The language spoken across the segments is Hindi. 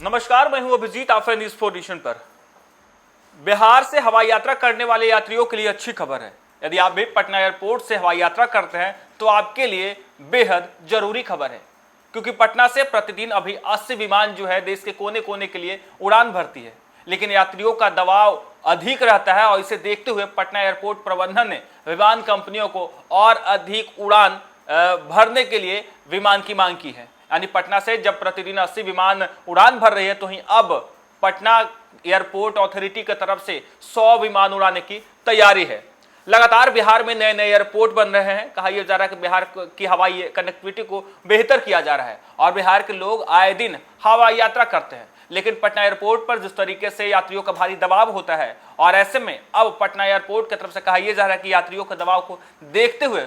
नमस्कार, मैं हूं अभिजीत, आप हैं न्यूज़ 4 पर। बिहार से हवाई यात्रा करने वाले यात्रियों के लिए अच्छी खबर है। यदि आप भी पटना एयरपोर्ट से हवाई यात्रा करते हैं तो आपके लिए बेहद जरूरी खबर है, क्योंकि पटना से प्रतिदिन अभी 80 विमान जो है देश के कोने कोने के लिए उड़ान भरती है। लेकिन यात्रियों का दबाव अधिक रहता है और इसे देखते हुए पटना एयरपोर्ट प्रबंधन ने विमान कंपनियों को और अधिक उड़ान भरने के लिए विमान की मांग की है। यानी पटना से जब प्रतिदिन 80 विमान उड़ान भर रही है, तो ही अब पटना एयरपोर्ट अथॉरिटी की तरफ से 100 विमान उड़ाने की तैयारी है। लगातार बिहार में नए नए एयरपोर्ट बन रहे हैं। कहा यह जा रहा है कि बिहार की हवाई कनेक्टिविटी को बेहतर किया जा रहा है और बिहार के लोग आए दिन हवाई यात्रा करते हैं। लेकिन पटना एयरपोर्ट पर जिस तरीके से यात्रियों का भारी दबाव होता है, और ऐसे में अब पटना एयरपोर्ट की तरफ से कहा यह जा रहा है कि यात्रियों के दबाव को देखते हुए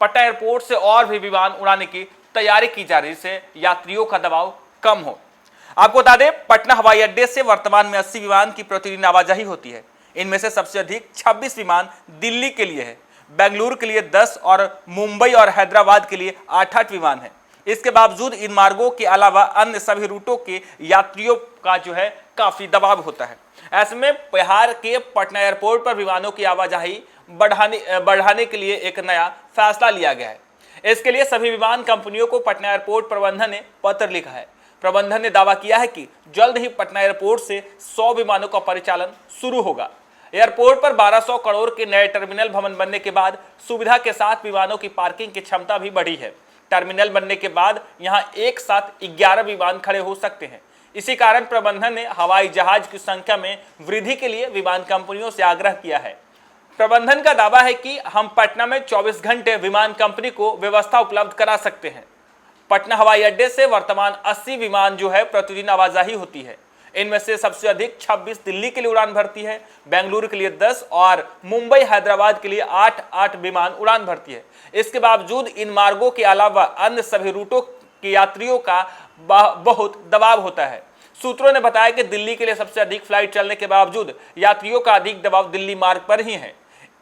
पटना एयरपोर्ट से और भी विमान उड़ाने की तैयारी की जा रही है, जिससे यात्रियों का दबाव कम हो। आपको बता दें, पटना हवाई अड्डे से वर्तमान में 80 विमान की प्रतिदिन आवाजाही होती है। इनमें से सबसे अधिक 26 विमान दिल्ली के लिए है, बेंगलुरु के लिए 10 और मुंबई और हैदराबाद के लिए 8-8 विमान है। इसके बावजूद इन मार्गों के अलावा अन्य सभी रूटों के यात्रियों का जो है काफी दबाव होता है। ऐसे में बिहार के पटना एयरपोर्ट पर विमानों की आवाजाही बढ़ाने के लिए एक नया फैसला लिया गया है। इसके लिए सभी विमान कंपनियों को पटना एयरपोर्ट प्रबंधन ने पत्र लिखा है। प्रबंधन ने दावा किया है कि जल्द ही पटना एयरपोर्ट से 100 विमानों का परिचालन शुरू होगा। एयरपोर्ट पर 1200 करोड़ के नए टर्मिनल भवन बनने के बाद सुविधा के साथ विमानों की पार्किंग की क्षमता भी बढ़ी है। टर्मिनल बनने के बाद यहां एक साथ 11 विमान खड़े हो सकते हैं। इसी कारण प्रबंधन ने हवाई जहाज की संख्या में वृद्धि के लिए विमान कंपनियों से आग्रह किया है। प्रबंधन का दावा है कि हम पटना में 24 घंटे विमान कंपनी को व्यवस्था उपलब्ध करा सकते हैं। पटना हवाई अड्डे से वर्तमान 80 विमान जो है प्रतिदिन आवाजाही होती है। इनमें से सबसे अधिक 26 दिल्ली के लिए उड़ान भरती है, बेंगलुरु के लिए 10 और मुंबई हैदराबाद के लिए 8-8 विमान उड़ान भरती है। इसके बावजूद इन मार्गों के अलावा अन्य सभी रूटों के यात्रियों का बहुत दबाव होता है। सूत्रों ने बताया कि दिल्ली के लिए सबसे अधिक फ्लाइट चलने के बावजूद यात्रियों का अधिक दबाव दिल्ली मार्ग पर ही है।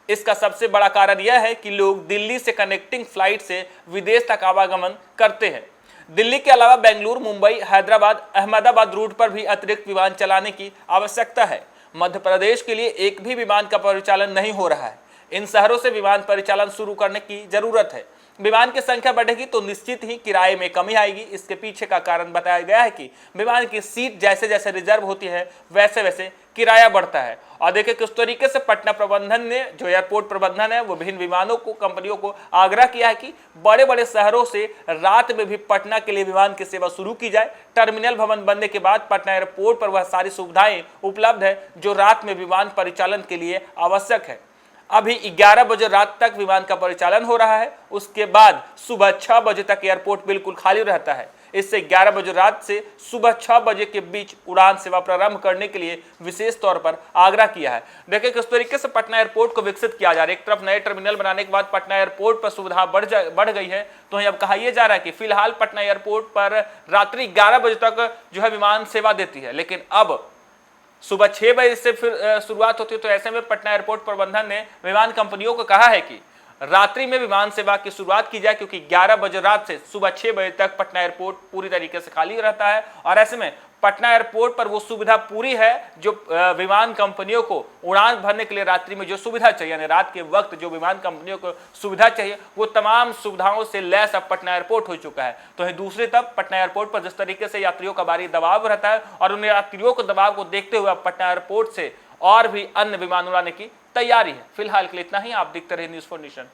इसका सबसे बड़ा कारण यह है कि लोग दिल्ली से कनेक्टिंग फ्लाइट से विदेश तक आवागमन करते हैं। दिल्ली के अलावा बेंगलुरु, मुंबई, हैदराबाद, अहमदाबाद रूट पर भी अतिरिक्त विमान चलाने की आवश्यकता है। मध्य प्रदेश के लिए एक भी विमान का परिचालन नहीं हो रहा है। इन शहरों से विमान परिचालन शुरू करने की जरूरत है। विमान की संख्या बढ़ेगी तो निश्चित ही किराए में कमी आएगी। इसके पीछे का कारण बताया गया है कि विमान की सीट जैसे जैसे रिजर्व होती है, वैसे वैसे किराया बढ़ता है। और देखिए किस तरीके से पटना प्रबंधन ने, जो एयरपोर्ट प्रबंधन है, वो विभिन्न विमानों को, कंपनियों को आग्रह किया है कि बड़े बड़े शहरों से रात में भी पटना के लिए विमान की सेवा शुरू की जाए। टर्मिनल भवन बनने के बाद पटना एयरपोर्ट पर वह सारी सुविधाएं उपलब्ध है जो रात में विमान परिचालन के लिए आवश्यक है। अभी 11 बजे रात तक विमान का परिचालन हो रहा है। उसके बाद सुबह 6 बजे तक एयरपोर्ट बिल्कुल खाली रहता है। इससे 11 बजे रात से सुबह 6 बजे के बीच उड़ान सेवा प्रारंभ करने के लिए विशेष तौर पर आग्रह किया है। देखिए किस तरीके से पटना एयरपोर्ट को विकसित किया जा रहा है। एक तरफ नए टर्मिनल बनाने के बाद पटना एयरपोर्ट पर सुविधा बढ़ गई है, तो अब कहा यह जा रहा है कि फिलहाल पटना एयरपोर्ट पर रात्रि 11 बजे तक जो है विमान सेवा देती है, लेकिन अब सुबह 6 बजे से फिर शुरुआत होती है। तो ऐसे में पटना एयरपोर्ट प्रबंधन ने विमान कंपनियों को कहा है कि रात्रि में विमान सेवा की शुरुआत की जाए, क्योंकि 11 बजे रात से सुबह 6 बजे तक पटना एयरपोर्ट पूरी तरीके से खाली रहता है। और ऐसे में पटना एयरपोर्ट पर वो सुविधा पूरी है जो विमान कंपनियों को उड़ान भरने के लिए रात्रि में जो सुविधा चाहिए, यानी रात के वक्त जो विमान कंपनियों को सुविधा चाहिए, वो तमाम सुविधाओं से लैस अब पटना एयरपोर्ट हो चुका है। तो दूसरी तरफ पटना एयरपोर्ट पर जिस तरीके से यात्रियों का भारी दबाव रहता है, और उन यात्रियों के दबाव को देखते हुए पटना एयरपोर्ट से और भी अन्य विमान उड़ाने की तैयारी है। फिलहाल के लिए इतना ही। आप देखते रहे न्यूज़ 4 नेशन।